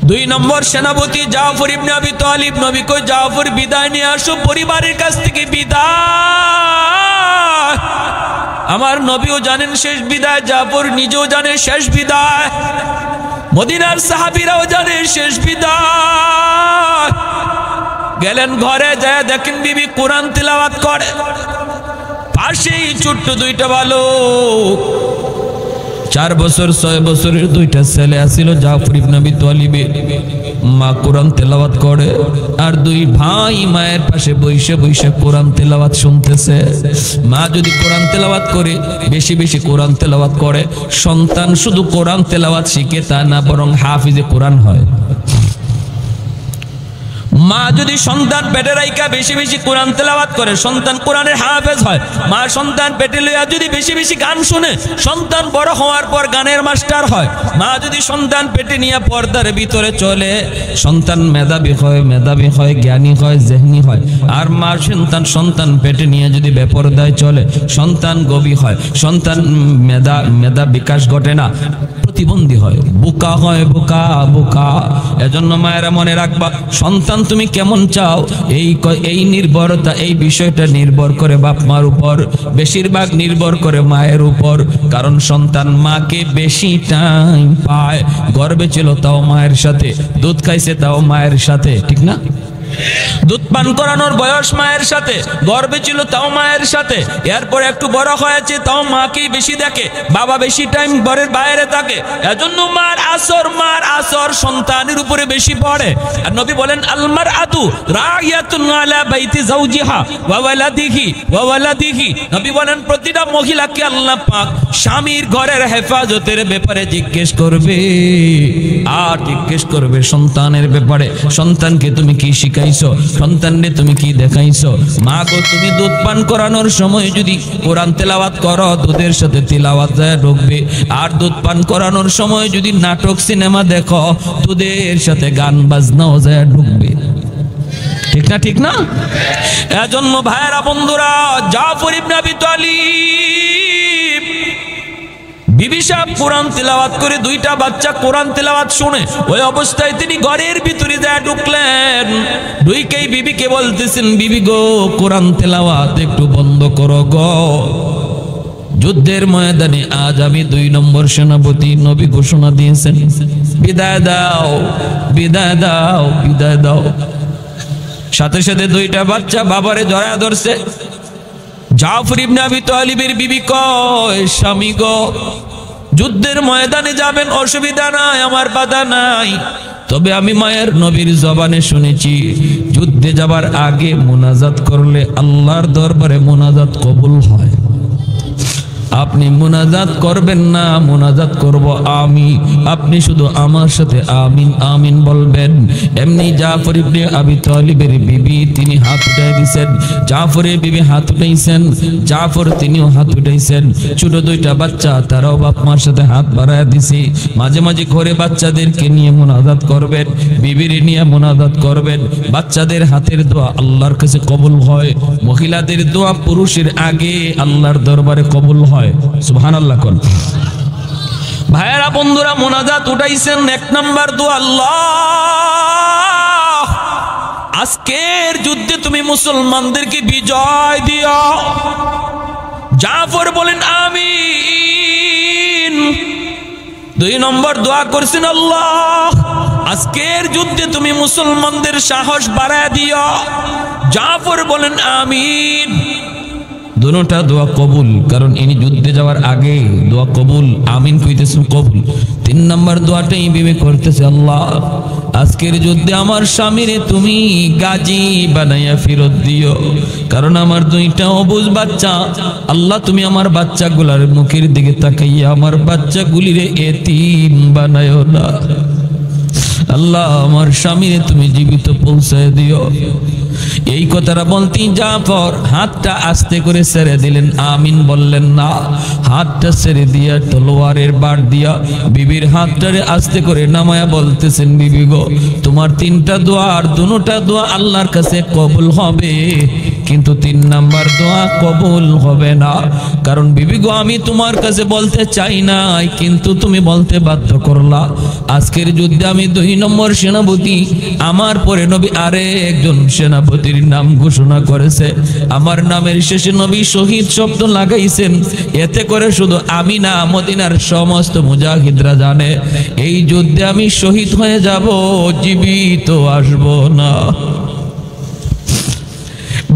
দুই নম্বর সেনাপতি জাফর ইবনে আবি তালিব নবী কই জাফর বিদায় নিয়ে আসো পরিবারের কাছ থেকে বিদায়। আমার নবীও জানেন শেষ বিদায়, জাফর নিজেও জানে শেষ বিদায়, মদিনার সাহাবীরাও জানে শেষ বিদায়। গেলেন ঘরে, যায় দেখেন বিবি কোরআন তিলাওয়াত করে, পাশেই ছোট্ট দুইটা বালক, 4 বছর 6 বছরের দুইটা ছেলে আছিল জাফর ইবনে আবি তালিবের। মা কোরআন তেলাওয়াত করে আর দুই ভাই মায়ের পাশে বসে বসে কোরআন তেলাওয়াত শুনতেছে। মা যদি কোরআন তেলাওয়াত করে, বেশি বেশি কোরআন তেলাওয়াত করে, সন্তান শুধু কোরআন তেলাওয়াত শিখে তা না, বরং হাফিজে কোরআন হয়। মা যদি সন্তান পেটে রাইখা বেশি বেশি কোরআন তেলাওয়াত করে, সন্তান কোরআনের হাফেজ হয়। মা সন্তান পেটে লইয়া যদি বেশি বেশি গান শুনে, সন্তান বড় হওয়ার পর গানের মাস্টার হয়। মা যদি সন্তান পেটে নিয়ে পর্দার ভিতরে চলে, সন্তান মেধাবী হয়, জ্ঞানী হয়, জেহনি হয়। আর মা সন্তান পেটে নিয়ে যদি বেপরদায় চলে, সন্তান গবী হয়, সন্তান মেধা বিকাশ ঘটে না, প্রতিবন্ধী হয়, বোকা হয়, বোকা। এজন্য মায়েরা মনে রাখবা, সন্তান তুমি কেমন চাও এই নির্ভরতা, এই বিষয়টা নির্ভর করে বাপ মার উপর, বেশিরভাগ নির্ভর করে মায়ের উপর। কারণ সন্তান মাকে বেশি টাইম পায়, গর্ভে ছিল তাও মায়ের সাথে, দুধ খাইছে তাও মায়ের সাথে, ঠিক না? দুধ পান করানোর বয়স মায়ের সাথে, গর্ভে ছিল তাও মায়ের সাথে, এরপর একটু বড় হয়েছে তাও মাকেই বেশি দেখে, বাবা বেশি টাইম ঘরের বাইরে থাকে। এজন্য মার আসর সন্তানের উপরে বেশি পড়ে। আর নবী বলেন আলমারআতু রাইয়াতুন আলা বাইতি যাওজিহা ওয়া ওয়ালাদিহি। নবী বলেন প্রতিটা মহিলাকে আল্লাহ পাক স্বামীর ঘরের হেফাজতের ব্যাপারে জিজ্ঞেস করবে, আর জিজ্ঞেস করবে সন্তানের ব্যাপারে। সন্তানকে তুমি কি শিখাইছো, সন্তানকে তুমি কি দেখাইছো? মা গো, তুমি দুধ পান করানোর সময় যদি কোরআন তেলাওয়াত করো, দুধের সাথে তিলাওয়াত যায় ঢুকবে। আর দুধ পান করানোর সময় যদি নাটক সিনেমা দেখো, দুধের সাথে গান বাজনাও যায় ঢুকবে, ঠিক না? এজন্য ভাইরা বন্ধুরা, জাফর ইবনে আবি তালিব বিবি সাহেব কোরআন তিলাওয়াত করে, দুইটা বাচ্চা কোরআন তিলাওয়াত শুনে, ওই অবস্থায় তিনি ঘরের ভিতরে যায় ঢুকলেন। ঢুকেই বিবিকে বলতেছেন, বিবি গো, কোরআন তিলাওয়াত একটু বন্ধ করো গো। যুদ্ধের ময়দানে আজ আমি 2 নম্বর সেনাপতি, নবী ঘোষণা দিয়েছেন, বিদায় দাও, বিদায় দাও, বিদায় দাও। সাথে সাথে দুইটা বাচ্চা বাবারে জড়ায় ধরছে। জাফর ইবনে আবি তালিবের বিবি কয়, স্বামী গো, যুদ্ধের ময়দানে যাবেন, অসুবিধা নাই, আমার বাধা নাই, তবে আমি মায়ের নবীর জবানে শুনেছি যুদ্ধে যাবার আগে মুনাজাত করলে আল্লাহর দরবারে মুনাজাত কবুল হয়। আপনি মুনাজাত করবেন না, মুনাজাত করব আমি। আপনি শুধু আমার সাথে আমিন আমিন বলবেন। এমনি জাফর ইবনে আবি তালিবের বিবি তিনি হাত উঠাই দিয়েছেন, জাফরের বিবি হাত উঠাইছেন, জাফর তিনিও হাত উঠাইছেন। ছোট দুইটা বাচ্চা, তারাও বাপ মার সাথে হাত বাড়ায় দিছে। মাঝে মাঝে ঘরে বাচ্চাদেরকে নিয়ে মুনাজাত করবেন, বিবির নিয়ে মুনাজাত করবেন। বাচ্চাদের হাতের দোয়া আল্লাহর কাছে কবুল হয়, মহিলাদের দোয়া পুরুষের আগে আল্লাহর দরবারে কবুল হয়। সুবহানাল্লাহ কোন ভাইরা বন্ধুরা, মুনাজাত উঠাইছেন। 1 নাম্বার দোয়া, আল্লাহ আজকের যুদ্ধে তুমি মুসলমানদেরকে বিজয় দিও। জাফর বলেন আমিন। 2 নম্বর দোয়া করছেন, আল্লাহ আজকের যুদ্ধে তুমি মুসলমানদের সাহস বাড়ায় দিও। জাফর বলেন আমিন। দুটোটা দোয়া কবুল, কারণ ইনি যুদ্ধে যাওয়ার আগে দোয়া কবুল, আমিন কইতেছেন কবুল। 3 নম্বর দোয়াটাই বিবে করতেছে, আল্লাহ আজকের যুদ্ধে আমার স্বামীরে তুমি গাজী বানাইয়া ফেরত দিও, কারণ আমার 2টা অবুঝ বাচ্চা। আল্লাহ তুমি আমার বাচ্চাগুলার মুখের দিকে তাকাইয়া আমার বাচ্চাগুলিরে এতিম বানায়ো না। আল্লাহ আমার স্বামীরে তুমি জীবিত পৌঁছায় দিও। এই কথাটা বলতেই জাফর হাতটা আস্তে করে ছেড়ে দিলেন, আমিন বললেন না। হাতটা ছেড়ে দিয়া তলোয়ারের বাড় দিয়া বিবির হাতটারে আস্তে করে নামায়া বলতেছেন, বিবি গো, তোমার 3টা দোয়া আর 2টা দোয়া আল্লাহর কাছে কবুল হবে। কিন্তু 3 নাম্বার দোয়া কবুল হবে না। কারণ বিবি গো, আমি তোমার কাছে বলতে চাই নাই, কিন্তু তুমি বলতে বাধ্য করলা। আজকের যুদ্ধে আমি 2 নম্বর সেনাপতি, আমার পরে নবী আরে একজন সেনাপতির নাম ঘোষণা করেছে। আমার নামের শেষে নবী শহীদ শব্দ লাগাইছেন। এতে করে শুধু আমি না, মদিনার সমস্ত মুজাহিদরা জানে এই যুদ্ধে আমি শহীদ হয়ে যাব, জীবিত আসব না।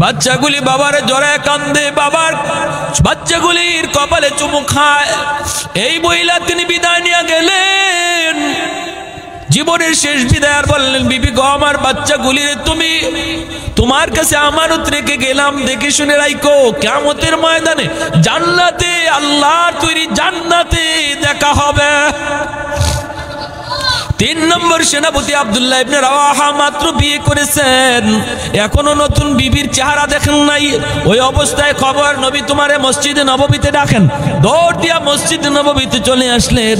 বাচ্চাগুলি বাবার জ্বরে কান্দে, বাবার বাচ্চাগুলির কপালে চুমু খায়। এই মহিলা তিনি বিদায় নিয়ে গেলেন, জীবনের শেষ বিদায়। আর বললেন, বিবি গো, আমার বাচ্চাগুলির তুমি তোমার কাছে আমানত রেখে গেলাম, দেখে শুনে রাখো, কিয়ামতের ময়দানে জান্নাতে, আল্লাহর তৈরি জান্নাতে দেখা হবে। 3 নম্বর সেনাপতি আব্দুল্লাহ ইবনে রাওয়াহা মাত্র বিয়ে করেছেন, এখনো নতুন বিবির চেহারা দেখেন নাই। ওই অবস্থায় খবর, নবী তোমারে মসজিদে নববীতে ডাকেন। দৌড় দিয়া মসজিদে নববীতে চলে আসলেন।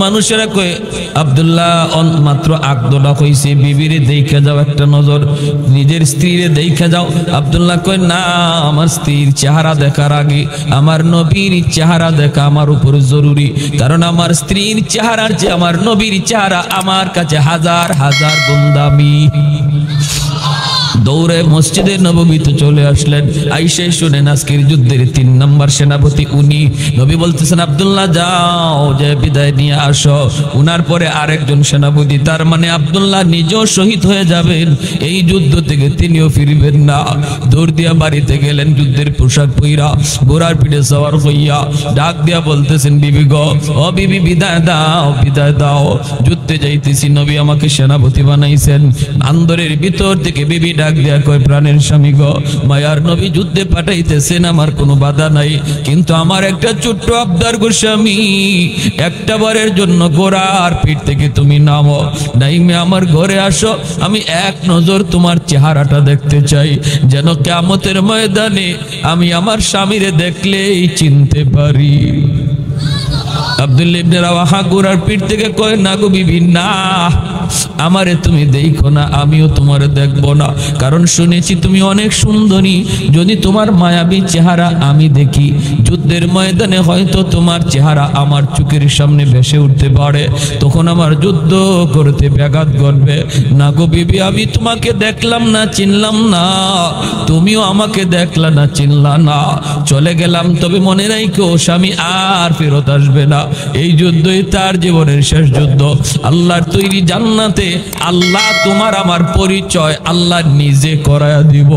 মানুষেরা কয়, আব্দুল্লাহ মাত্র আগদোলা কইছে, বিবিরে দেখে যাও একটা নজর, নিজের স্ত্রীরে দেখে যাও। আব্দুল্লাহ কয়, না, আমার স্ত্রীর চেহারা দেখার আগে আমার নবীর চেহারা দেখা আমার উপর জরুরি। কারণ আমার স্ত্রীর চেহারার চেয়ে আমার নবীর চেহারা আমার কাছে হাজার হাজার গুণ দামি। দৌড়ে মসজিদে নববীতে চলে আসলেন। আইসে শুনেন আজকের যুদ্ধের 3 নম্বর সেনাপতি উনি। নবী বলতেছেন, আব্দুল্লাহ যাও, যে বিদায় নিয়ে আসো। উনার পরে আরেকজন সেনাপতি, তার মানে আব্দুল্লাহ নিজেও শহীদ হয়ে যাবেন, এই যুদ্ধ থেকে তিনিও ফিরবেন না। দৌড় দিয়া বাড়িতে গেলেন, যুদ্ধের পোশাক পইরা, ঘোড়ার পিঠে সওয়ার হইয়া ডাক দিয়া বলতেছেন, বিবি গো, ও বিবি, বিদায় দাও, বিদায় দাও, যুদ্ধে যাইতেছি, নবী আমাকে সেনাপতি বানাইছেন। আন্দরের ভিতর থেকে বিবি ডাক দিয়া কয়, প্রাণের স্বামী গো, মায়ার নবী যুদ্ধে পাঠাইতেছেন, আমার কোনো বাধা নাই, কিন্তু আমার একটা ছোট্ট আবদার গো স্বামী, একটা বারের জন্য ঘোড়ার পিঠ থেকে তুমি নামো, নাইমে আমার ঘরে আসো, আমি এক নজর তোমার চেহারাটা দেখতে চাই, যেন কিয়ামতের ময়দানে আমি আমার স্বামীরে দেখলেই চিনতে পারি। আব্দুল্লাহ ইবনে রাওয়াহা ঘোড়ার পিঠ থেকে কয়, না গো বিবি, না, আমারে তুমি দেখো না, আমিও তোমারে দেখবো না, কারণ শুনেছি তুমি অনেক সুন্দরী। যদি তোমার মায়াবী চেহারা আমি দেখি, যুদ্ধের ময়দানে হয়তো তোমার চেহারা আমার চোখের সামনে ভেসে উঠতে পারে, তখন আমার যুদ্ধ করতে ব্যাঘাত ঘটবে। না গো বিবি, আমি তোমাকে দেখলাম না, চিনলাম না, তুমিও আমাকে দেখলা না, চিনলা না, চলে গেলাম, তবে মনে রাখো স্বামী আর ফেরত আসবে না। এই যুদ্ধই তার জীবনের শেষ যুদ্ধ। আল্লাহর তৈরি জান্নাতে আল্লাহ তোমার আমার পরিচয় আল্লাহ নিজে করায়া দিব।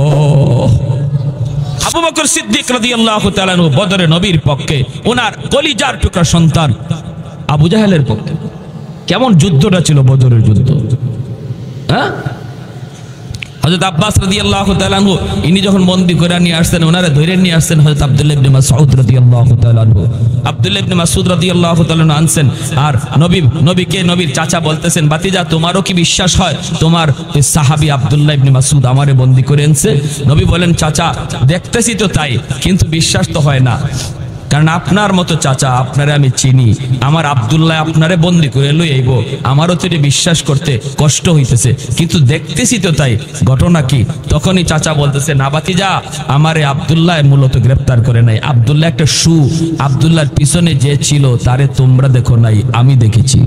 আবু বকর সিদ্দিক রাদিয়াল্লাহু তাআলা আনহু বদরে নবীর পক্ষে, ওনার কলিজার টুকরা সন্তান আবু জাহেলের পক্ষে। কেমন যুদ্ধটা ছিল বদরের যুদ্ধ, হ্যাঁ? হযরত আব্বাস রাদিয়াল্লাহু তাআলা আনহু ইনি যখন বন্দী করে নিয়ে আসছেন, ওনারে ধরে নিয়ে আসছেন হযরত আব্দুল্লাহ ইবনে মাসউদ রাদিয়াল্লাহু তাআলা আনহু। আব্দুল্লাহ ইবনে মাসউদ রাদিয়াল্লাহু তাআলা আনহু আনছেন, আর নবীকে নবীর চাচা বলতেছেন, বাতিজা তোমারও কি বিশ্বাস হয় তোমার এই সাহাবী আব্দুল্লাহ ইবনে মাসউদ আমারে বন্দী করে এনেছে? নবী বলেন, চাচা দেখতেছি তো তাই, কিন্তু বিশ্বাস তো হয় না, কারণ আপনার মতো চাচা, আপনারে আমি চিনি, আমার আব্দুল্লাহ আপনারে বন্দী করে লই আইব, আমারও তো এটা বিশ্বাস করতে কষ্ট হইতেছে, কিন্তু দেখতেছি তো তাই, ঘটনা কি? তখনই চাচা বলতেছে, না বাতিজা, আমারে আব্দুল্লাহ মূলত গ্রেফতার করে নাই, আব্দুল্লাহ একটা আব্দুল্লাহর পিছনে যে ছিল তারে তোমরা দেখো নাই, আমি দেখেছি।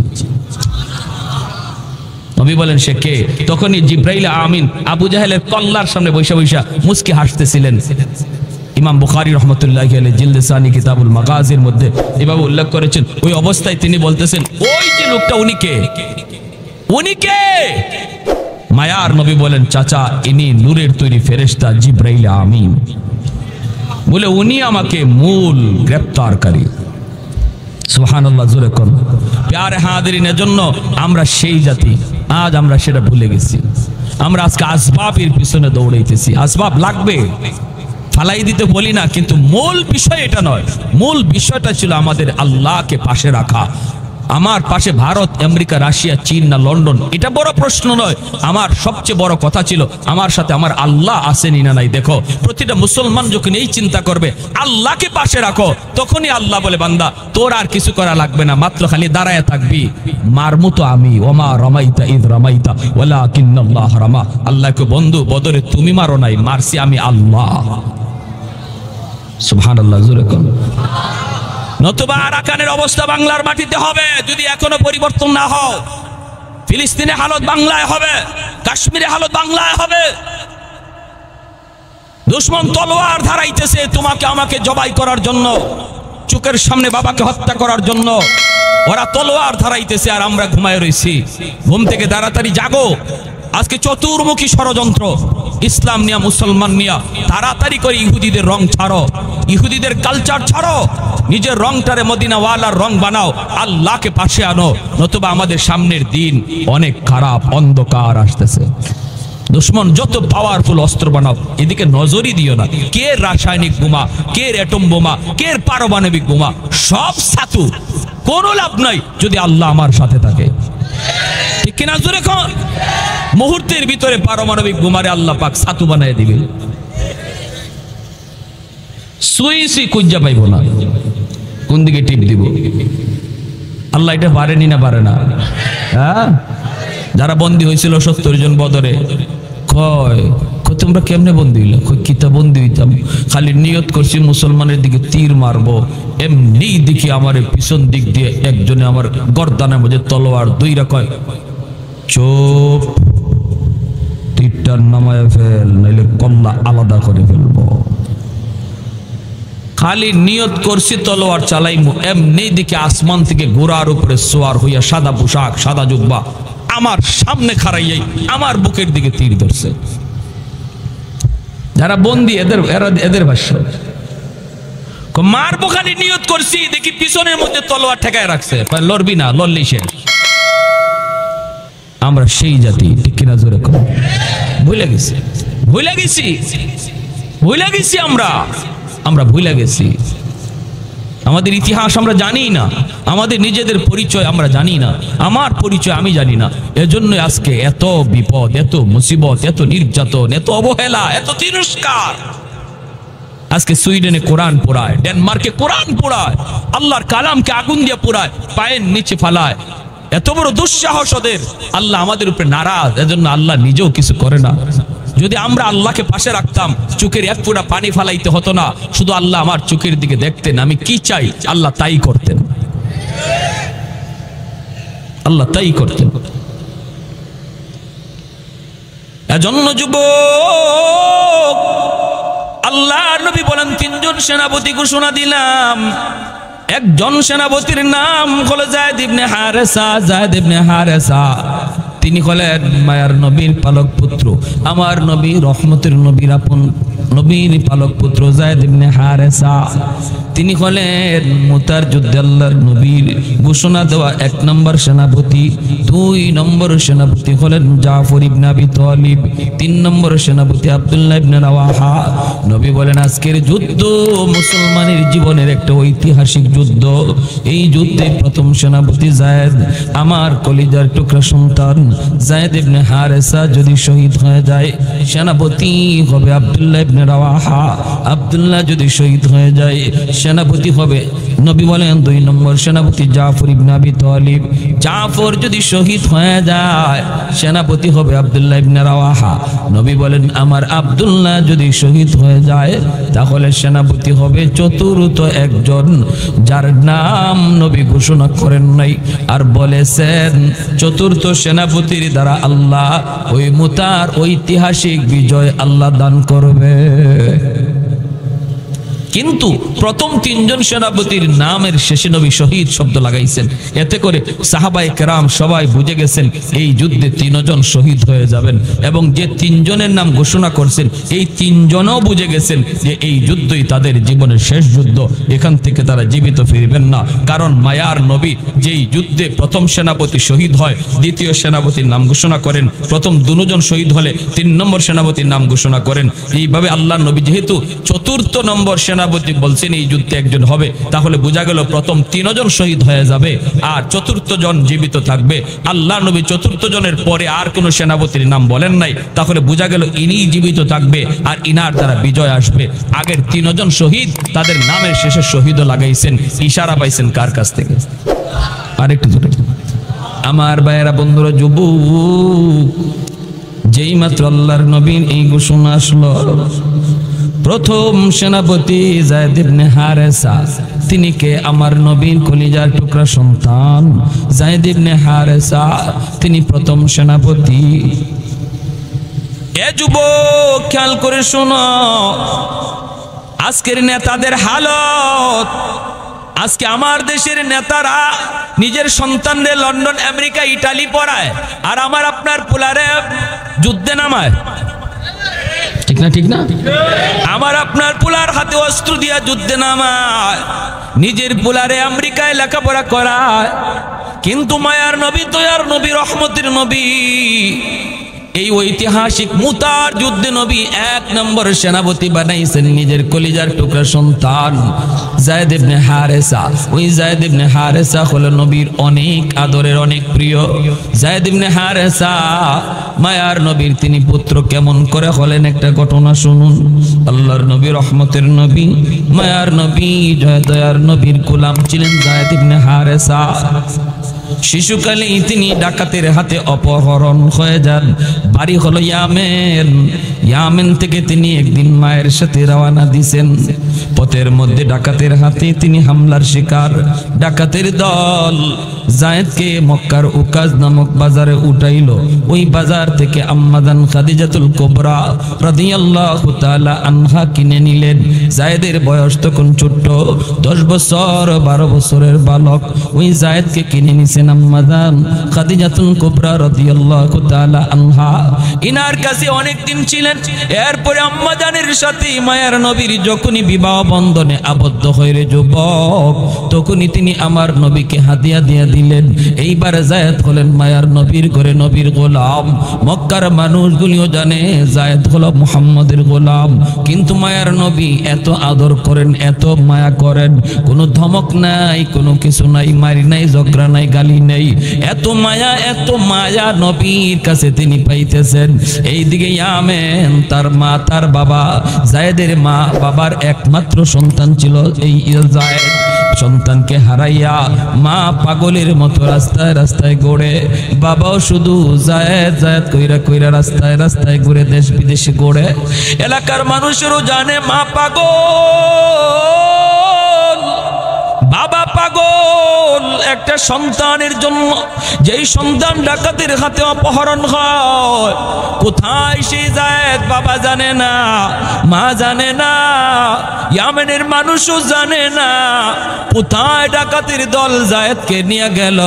নবী বলেন, সে কে? তখনই জিব্রাইল আমিন আবু জাহেলের কল্লার সামনে বৈশা বৈশা মুস্কি হাসতেছিলেন। ইমাম বুখারী রাহমাতুল্লাহি আলাইহি জিলদে সানি কিতাবুল মাগাজির মধ্যে এভাবে উল্লেখ করেছেন। ওই অবস্থায় তিনি বলতেছেন, ওই যে লোকটা, উনি কে? মায়ার নবী বলেন, চাচা, ইনি নূরের তৈরি ফেরেশতা জিব্রাইল আমিন। বলে, উনি আমাকে মূল গ্রেফতারকারী। সুবহানাল্লাহ, জোরে কোন। প্যারে হাজিরিনের জন্য আমরা সেই জাতি, আজ আমরা সেটা ভুলে গেছি। আমরা আজকে আসবাবের পিছনে দৌড়াইতেছি। আসবাব লাগবে, ফালাই দিতে বলি না, কিন্তু মূল বিষয় এটা নয়। মূল বিষয়টা ছিল আমাদের আল্লাহকে পাশে রাখা, আমার পাশে ভারত, আমেরিকা, রাশিয়া, চীন না লন্ডন, এটা বড় প্রশ্ন নয়। আমার সবচেয়ে বড় কথা ছিল আমার সাথে আমার আল্লাহ আসেনি না নাই। দেখো, প্রতিটা মুসলমান যখন এই চিন্তা করবে আল্লাহকে পাশে রাখো, তখনই আল্লাহ বলে বান্দা তোর আর কিছু করা লাগবে না, মাত্র খালি দাঁড়ায় থাকবি, মারমু তো আমি, ওমা রামাইতা ইদ রামাইতা ওয়ালাকিন্নাল্লাহ রামা। আল্লাহকে বন্ধু বদরে তুমি মারো নাই, মারছি আমি আল্লাহ। সুবহানাল্লাহ, জোরে কোন। নতুবা আরাকানের অবস্থা বাংলার মাটিতে হবে যদি এখনো পরিবর্তন না হয়। ফিলিস্তিনে হালত বাংলায় হবে, কাশ্মীরে হালত বাংলায় হবে। দুশমন তলোয়ার ধারাইতেছে তোমাকে আমাকে জবাই করার জন্য, চোখের সামনে বাবাকে হত্যা করার জন্য ওরা তলোয়ার ধারাইতেছে, আর আমরা ঘুমায় রয়েছি। ঘুম থেকে তাড়াতাড়ি জাগো। আজকে চতুর্মুখী ষড়যন্ত্র, ইসলাম নিয়া, মুসলমান নিয়া। তাড়াতাড়ি করে ইহুদিদের রং ছাড়ো, ইহুদিদের কালচার ছাড়ো, নিজের রংটারে মদিনাওয়ালার রং বানাও, আল্লাহকে পাশে আনো, নতুবা আমাদের সামনের দিন অনেক খারাপ, অন্ধকার আসতেছে। দুশ্মন যত পাওয়ারফুল অস্ত্র বানাও, এদিকে নজরই দিও না। কে রাসায়নিক বোমা, কে অ্যাটম বোমা, কে পারমাণবিক বোমা, সব সাতু, কোনো লাভ নাই যদি আল্লাহ আমার সাথে থাকে। ঠিক কিনা জোরে কোন? মুহূর্তের ভিতরে পারমাণবিক বোমারে আল্লাহ পাক সাতু বানায় দিবে, সুইসি কুজ্জা পাইব না, কোন দিকে টিপ দিব। আল্লাহ এটা পারেনি না পারে না? হ্যাঁ, যারা বন্দী হয়েছিল 70 জন বদরে, কয় তোমরা কেমনে বন্দী হইল? কিতা বন্দী হইতাম, খালি নিয়ত করছি মুসলমানের দিকে তীর মারবো, এমনি দেখি আমার পিছন দিক দিয়ে একজনে আমার গর্দানের মধ্যে তলোয়ার দুইরা, কয় চুপ, তীরটা নামায় ফেল, নাইলে কল্লা আলাদা করে ফেলবো। খালি নিয়ত করছি তলোয়ার চালাইমু, এমনি দিকে আসমান থেকে ঘোড়ার উপরে সোয়ার হইয়া, সাদা পোশাক, সাদা জুব্বা, আমার সামনে খাড়াইয়াই আমার বুকের দিকে তীর ধরছে। যারা বন্দী এদের ভাষ্য, মারবো খালি নিয়ত করছি, দেখি পিছনের মধ্যে তলোয়ার ঠেকায় রাখছে, লড়বি না, লড়লি শেষ। আমরা সেই জাতি, ঠিক কিনা জোরে কর? ভুলে গেছি, ভুলে গেছি, ভুলে গেছি, আমরা ভুলে গেছি। আমাদের ইতিহাস আমরা জানি না, আমাদের নিজেদের পরিচয় আমরা জানি না, আমার পরিচয় আমি জানি না। এজন্য আজকে এত বিপদ, এত মুসিবত, এত নির্যাতন, এত অবহেলা, এত তিরস্কার। আজকে সুইডেনে কোরআন পোড়ায়, ডেনমার্কে কোরআন পোড়ায়, আল্লাহর কালামকে আগুন দিয়ে পোড়ায়, পায়ের নিচে ফালায়। এত বড় দুঃসাহস ওদের। আল্লাহ আমাদের উপরে নারাজ, এজন্য আল্লাহ নিজেও কিছু করে না। যদি আমরা আল্লাহকে পাশে রাখতাম, চোখের এক ফোঁটা পানি ফালাইতে হতো না, শুধু আল্লাহ আমার চোখের দিকে দেখতেন, আমি কি চাই আল্লাহ তাই করতেন, আল্লাহ তাই করতেন। এজন্য যুবক, আল্লাহর নবী বলেন 3 জন সেনাপতি ঘোষণা দিলাম। একজন সেনাপতির নাম হলো যায়েদ ইবনে হারেসা। যায়েদ ইবনে হারেসা তিনি হলেন মায়ার নবীর পালক পুত্র, আমার নবী রহমতের নবীর আপন নবীর পালক পুত্র যায়েদ ইবনে হারেসা। তিনি হলেন মুতার যুদ্ধে আল্লাহর নবীর ঘোষণা দেওয়া 1 নম্বর সেনাপতি। 2 নম্বর সেনাপতি হলেন জাফর ইবনে আবি তালিব। 3 নম্বর সেনাপতি আব্দুল্লাহ ইবনে রাওয়াহা। নবী বলেন আজকের যুদ্ধ মুসলমানের জীবনের একটা ঐতিহাসিক যুদ্ধ। এই যুদ্ধে প্রথম সেনাপতি যায়েদ, আমার কলিজার টুকরা সন্তান যায়েদ ইবনে হারেসা যদি শহীদ হয়ে যায়, সেনাপতি হবে আব্দুল্লাহ ইবনে রাওয়াহা। আব্দুল্লাহ যদি শহীদ হয়ে যায়, সেনাপতি হবে, নবী বলেন 2 নম্বর সেনাপতি জাফর ইবনে আবি তালিব। জাফর যদি শহীদ হয়ে যায়, সেনাপতি হবে আব্দুল্লাহ ইবনে রাওয়াহা। নবী বলেন আমার আব্দুল্লাহ যদি শহীদ হয়ে যায়, তাহলে সেনাপতি হবে চতুর্থ একজন, যার নাম নবী ঘোষণা করেন নাই, আর বলেছেন চতুর্থ সেনাপতির দ্বারা আল্লাহ ওই মুতার ঐতিহাসিক বিজয় আল্লাহ দান করবে। কিন্তু প্রথম 3 জন সেনাপতির নামের শেষে নবী শহীদ শব্দ লাগাইছেন। এতে করে সাহাবায়ে কেরাম সবাই বুঝে গেছেন এই যুদ্ধে 3 জন শহীদ হয়ে যাবেন, এবং যে 3 জনের নাম ঘোষণা করছেন এই 3 জনও বুঝে গেছেন যে এই যুদ্ধই তাদের জীবনের শেষ যুদ্ধ, এখান থেকে তারা জীবিত ফিরবেন না। কারণ মায়ার নবী যেই যুদ্ধে প্রথম সেনাপতি শহীদ হয়, দ্বিতীয় সেনাপতির নাম ঘোষণা করেন, প্রথম 2 জন শহীদ হলে 3 নম্বর সেনাপতির নাম ঘোষণা করেন। এইভাবে আল্লাহর নবী যেহেতু চতুর্থ নম্বর সেনাপতি সেনাপতি বলছেন এই যুদ্ধে একজন হবে, তাহলে বোঝা গেল প্রথম 3 জন শহীদ হয়ে যাবে আর 4র্থ জন জীবিত থাকবে। আল্লাহ নবী 4র্থ জনের পরে আর কোনো সেনাপতির নাম বলেন নাই, তাহলে বোঝা গেল ইনি জীবিত থাকবে আর ইনার দ্বারা বিজয় আসবে। আগের 3 জন শহীদ তাদের নামের শেষে শহীদও লাগাইছেন, ইশারা পাইছেন কার কাছ থেকে? আরেকটু জোরে আমার ভাইয়েরা, বন্ধুরা, যুবক, যেই মাত্র আল্লাহর নবীর এই ঘোষণা আসলো, প্রথম সেনাপতি যায়েদ ইবনে হারেসা, তিনি কে? আমার নবীর কলিজার টুকরা সন্তান যায়েদ ইবনে হারেসা, তিনি প্রথম সেনাপতি। এ যুবক, খেয়াল করে শোনো, আজকের নেতাদের হালত, আজকে আমার দেশের নেতারা নিজের সন্তানদের লন্ডন, আমেরিকা, ইটালি পড়ায়, আর আমার আপনার পোলারে যুদ্ধে নামায়। ঠিক না? ঠিক না? আমার আপনার পোলার হাতে অস্ত্র দিয়া যুদ্ধে নামায়, নিজের পোলারে আমেরিকায় লেখাপড়া করায়। কিন্তু মায়ার নবী, দয়ার নবী, রহমতের নবী, এই ঐতিহাসিক মুতার যুদ্ধে নবী 1 নম্বর সেনাপতি বানাইছেন নিজের কলিজার টুকরা সন্তান যায়েদ ইবনে হারেসা। ওই যায়েদ ইবনে হারেসা হলো নবীর অনেক আদরের, অনেক প্রিয়। যায়েদ ইবনে হারেসা মায়ার নবীর তিনি পুত্র কেমন করে হলেন একটা ঘটনা শুনুন। আল্লাহর নবী, রহমতের নবী, মায়ার নবী, দয়ার নবীর গোলাম ছিলেন যায়েদ ইবনে হারেসা। শিশুকালেই তিনি ডাকাতের হাতে অপহরণ হয়ে যান। বাড়ি হলো ইয়ামেন। ইয়ামেন থেকে তিনি একদিন মায়ের সাথে রওনা দিয়েছেন। পথের মধ্যে ডাকাতের হাতে তিনি হামলার শিকার। ডাকাতের দল যায়েদকে মক্কার উকাজ নামক বাজারে উঠাইল। ওই বাজার থেকে আম্মাজান খাদিজাতুল কুবরা রাদিয়াল্লাহু তাআলা আনহা কিনে নিলেন। যায়েদের বয়স তখন ছোট্ট, 10 বছর 12 বছরের বালক। ওই যায়েদকে কিনে নিছেন আম্মাজান খাদিজাতুল কুবরা রাদিয়াল্লাহু তাআলা আনহা। ইনার কাছে অনেক দিন ছিলেন। এরপরে আম্মাজানের সাথে মায়ার নবীর যখনই বিবাহ বন্ধনে আবদ্ধ হয়ে যুবক, তখনই তিনি আমার নবীকে হাদিয়া দিয়ে দিলেন। এইবার যায়েদ হলেন মায়ার নবীর ঘরে নবীর গোলাম। মক্কার মানুষগুলিও জানে যায়েদ হলো মুহাম্মদের গোলাম, কিন্তু মায়ার নবী এত আদর করেন, এত মায়া করেন, কোনো ধমক নাই, কোনো কিছু নাই, মারি নাই, ঝগড়া নাই, গালি নেই। এত মায়া নবীর কাছে তিনি পাইতেছেন। এইদিকে ইয়ামেন, তার মা, তার বাবা, যায়েদের মা বাবার একমাত্র সন্তান ছিল এই যায়েদ। সন্তানকে হারাইয়া মা পাগলের মতো রাস্তায় রাস্তায় ঘুরে, বাবাও শুধু যায়েদ যায়েদ কইরা কইরা রাস্তায় রাস্তায় ঘুরে, দেশ বিদেশে ঘুরে। এলাকার মানুষেরও জানে মা পাগল, বাবা পাগল একটা সন্তানের জন্য। যেই সন্তান ডাকাতের হাতে অপহরণ হয়, কোথায় সেই যায়েদ বাবা জানে না, মা জানে না, ইয়ামেনের মানুষও জানে না কোথায় ডাকাতের দল যায়েদকে নিয়ে গেল,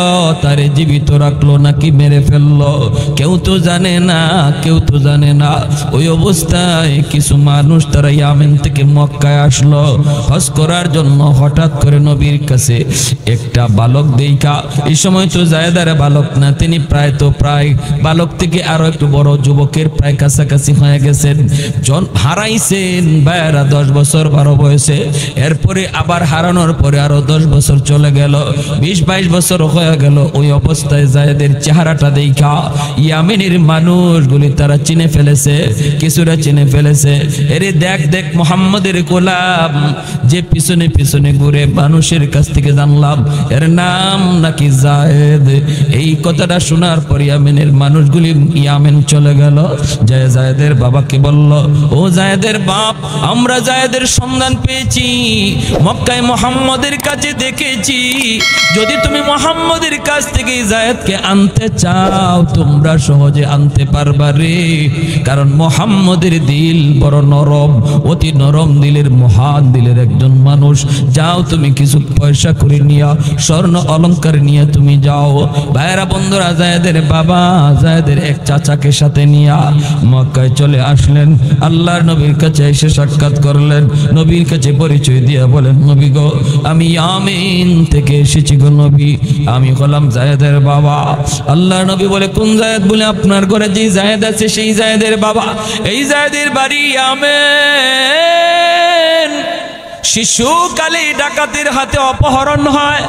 তারে জীবিত রাখলো নাকি মেরে ফেললো, কেউ তো জানে না, কেউ তো জানে না। ওই অবস্থায় কিছু মানুষ তারা ইয়ামেন থেকে মক্কায় আসলো হজ করার জন্য। হঠাৎ করে নবীর কাছে একটা বালক দেখা, এই সময় তো যায়েদারে বালক না, তিনি প্রায় বালক থেকে আরো একটু বড় যুবকের প্রায় কাছাকাছি হয়ে গেছেন। হারাইছেন ভাইয়েরা 10 বছর 12 বয়সে। এরপরে আবার হারানোর পরে আরো 10 বছর চলে গেল, 20-22 বছর হয়ে গেল। ওই অবস্থায় যায়েদের চেহারাটা দেখা ইয়ামেনের মানুষগুলি তারা চিনে ফেলেছে, কিছুটা চিনে ফেলেছে। এরে দেখ দেখ মুহাম্মদের গোলাম যে পিছনে পিছনে ঘুরে, মানুষের কাছ থেকে জানলাম এর নাম নাকি যায়েদ। এই কথাটা শোনার পর ইয়ামেনের মানুষগুলি ইয়ামেন চলে গেল। যায়েদের বাবাকে বলল, ও যায়েদের বাপ, আমরা যায়েদের সন্ধান পেয়েছি, মক্কায় মুহাম্মদের কাছে দেখেছি। যদি তুমি মুহাম্মদের কাছ থেকে যায়েদকে আনতে চাও, তোমরা সহজে আনতে পারবা রে, কারণ মুহাম্মদের দিল বড় নরম, অতি নরম দিলের, মহান দিলের একজন মানুষ। যাও তুমি কিছু পয়সা করে নিয়া, স্বর্ণ অলংকার নিয়ে তুমি যাও। ভাইরা বন্ধুরা, যায়েদের বাবা যায়েদের এক চাচাকে সাথে নিয়া মক্কায় চলে আসলেন। আল্লাহর নবীর কাছে এসে সাক্ষাৎ করলেন। নবীর কাছে পরিচয় দিয়া বলেন, নবী গো, আমি ইয়ামেন থেকে এসেছি গো নবী, আমি হলাম যায়েদের বাবা। আল্লাহর নবী বলে, কোন যায়েদ? বলে, আপনার ঘরে যে যায়েদ আছে সেই যায়েদের বাবা। এই যায়েদের বাড়ি ইয়ামেন। শিশুকালে ডাকাতের হাতে অপহরণ হয়।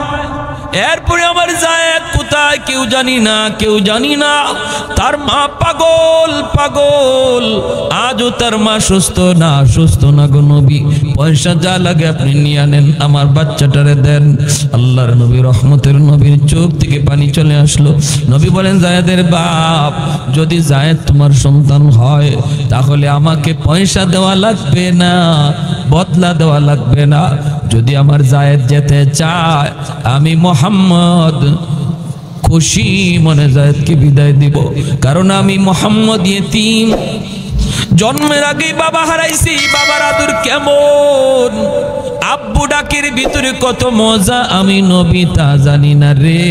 এরপরে আমার জায়েদ কোথায় কেউ জানি না, কেউ জানি না। তার মা পাগল পাগল, আজও তার মা সুস্থ না, সুস্থ না গো নবী। পয়সা যা লাগে আপনি নিয়ে আনেন, আমার বাচ্চাটারে দেন। আল্লাহর নবী রহমতের নবীর চোখ থেকে পানি চলে আসলো। নবী বলেন, জায়েদের বাপ, যদি জায়েদ তোমার সন্তান হয় তাহলে আমাকে পয়সা দেওয়া লাগবে না, বদলা দেওয়া লাগবে না। যদি আমার জায়েদ যেতে চায়, আমি মোহাম্মদ খুশি মনে জায়েদকে বিদায় দিব, কারণ আমি মোহাম্মদ ইয়েতিম। জন্মের আগেই বাবা হারাইছি, বাবার আদর কেমন, আব্বু ডাকের ভিতরে কত মজা, আমি নবী তা জানি না রে।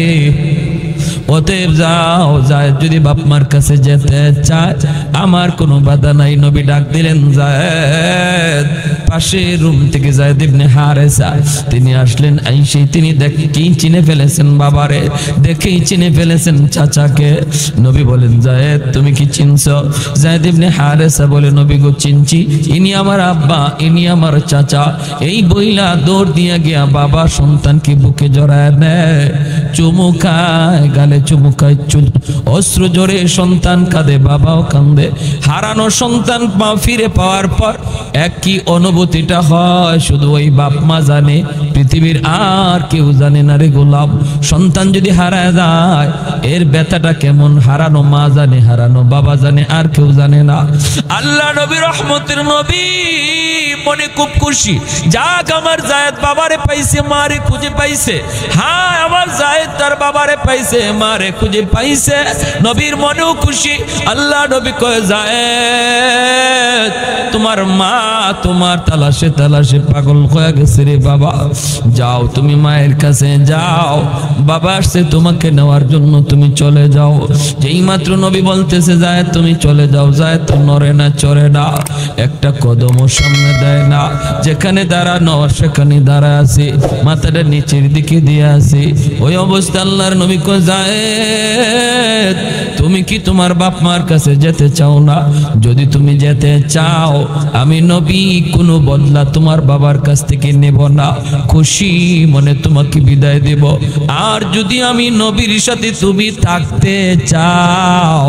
অতএব যাও, জায়েদ যদি বাপ মার কাছে যেতে চায় আমার কোনো বাধা নাই। নবী ডাক দিলেন জায়েদ। পাশের রুম থেকে জায়েদ ইবনে হারেসা তিনি আসলেন। আইসেই তিনি দেখেই চিনে ফেলেছেন বাবারে, দেখেই চিনে ফেলেছেন চাচাকে। নবী বলেন, জায়েদ তুমি কি চিনছো? জায়েদ ইবনে হারেসা বলে, নবী গো চিনছি, ইনি আমার আব্বা, ইনি আমার চাচা। এই বইলা দৌড় দিয়া গিয়া বাবা সন্তানকে বুকে জড়ায় নেয়, চুমু খায়, গালে চুমু খায়, অস্ত্র জোরে সন্তান কাঁদে, বাবাও কান্দে। হারানো সন্তান ফিরে পাওয়ার পর একই অনুভূতিটা হয় শুধু ওই বাপ মা জানে, পৃথিবীর আর কেউ জানে না রে গোলাম। সন্তান যদি হারায় যায় এর ব্যথাটা কেমন, হারানো মা জানে, হারানো বাবা জানে, আর কেউ জানে না। আল্লাহ নবী রহমতের নবী মনে খুব খুশি, যাক আমার জায়েদ বাবারে পাইছে, মারে খুঁজে পাইছে। হ্যাঁ, আমার জায়েদ তার বাবারে পাইছে, মারে খুঁজে পাইছে। নবীর মনেও খুশি। আল্লাহ নবী কয়, জায়েদ তোমার মা তোমার তালাশে তালাশে পাগল হয়ে গেছে রে বাবা, যাও তুমি মায়ের কাছে যাও, বাবা আসছে তোমাকে নেওয়ার জন্য, তুমি চলে যাও। যেই মাত্র নবী বলতেছে জায়েদ তুমি চলে যাও, জায়েদ তো নড়ে না, চড়ে না, একটা কদমও সামনে দেয় না। যেখানে দাঁড়ানো সেখানে দাঁড়া আছে, মাথাটা নিচের দিকে দিয়ে আছে। ওই অবস্থা আল্লাহর নবী কয়, জায়েদ তুমি কি তোমার বাপ মার কাছে যেতে চাও না? যদি তুমি যেতে চাও আমি নবী কোনো বদলা তোমার বাবার কাছ থেকে নেব না, খুশি মনে তোমাকে বিদায় দেব। আর যদি আমি নবীর সাথে তুমি থাকতে চাও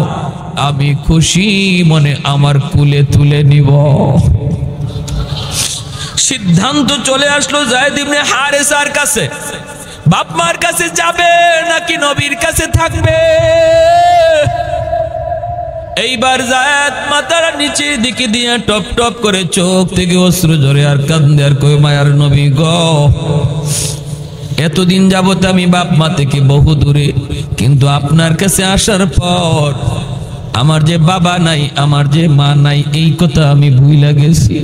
আমি খুশি মনে আমার কুলে তুলে নিব। সিদ্ধান্ত চলে আসলো জায়েদ ইবনে হারেসার কাছে, বাপ মার কাছে যাবে নাকি নবীর কাছে থাকবে। এইবার জায়েদ মাথার নিচের দিকে দিয়ে টপ টপ করে চোখ থেকে অশ্রু ঝরে আর কান্দে আর কই, মায়ার নবী গো, এতদিন যাবত আমি বাপ মা থেকে বহু দূরে, কিন্তু আপনার কাছে আসার পর আমার যে বাবা নাই, আমার যে মা নাই, এই কথা আমি ভুইলা গেছি।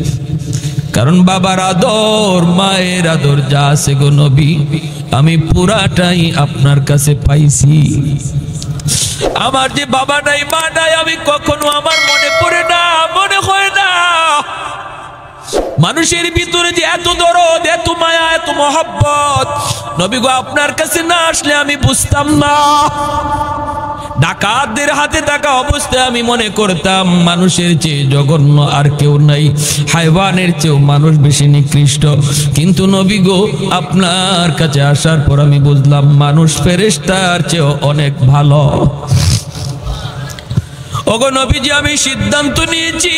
কারণ বাবার আদর মায়ের আদর যা আছে গো নবী আমি পুরাটাই আপনার কাছে পাইছি। আমার যে বাবা নাই মা নাই আমি কখনো আমার মনে পড়ে না, মনে হয় না। মানুষের ভিতরে যে এত দরদ, এত মায়া, এত মহব্বত, নবী গো আপনার কাছে না আসলে আমি বুঝতাম না। ডাকাতদের হাতে থাকা অবস্থায় আমি মনে করতাম মানুষের চেয়ে জঘন্য আর কেউ নাই, হায়ওয়ানের চেয়েও মানুষ বেশি নিকৃষ্ট। কিন্তু নবী গো আপনার কাছে আসার পর আমি বুঝলাম মানুষ ফেরেশতার চেয়েও অনেক ভালো। ওগো নবীজি আমি সিদ্ধান্ত নিয়েছি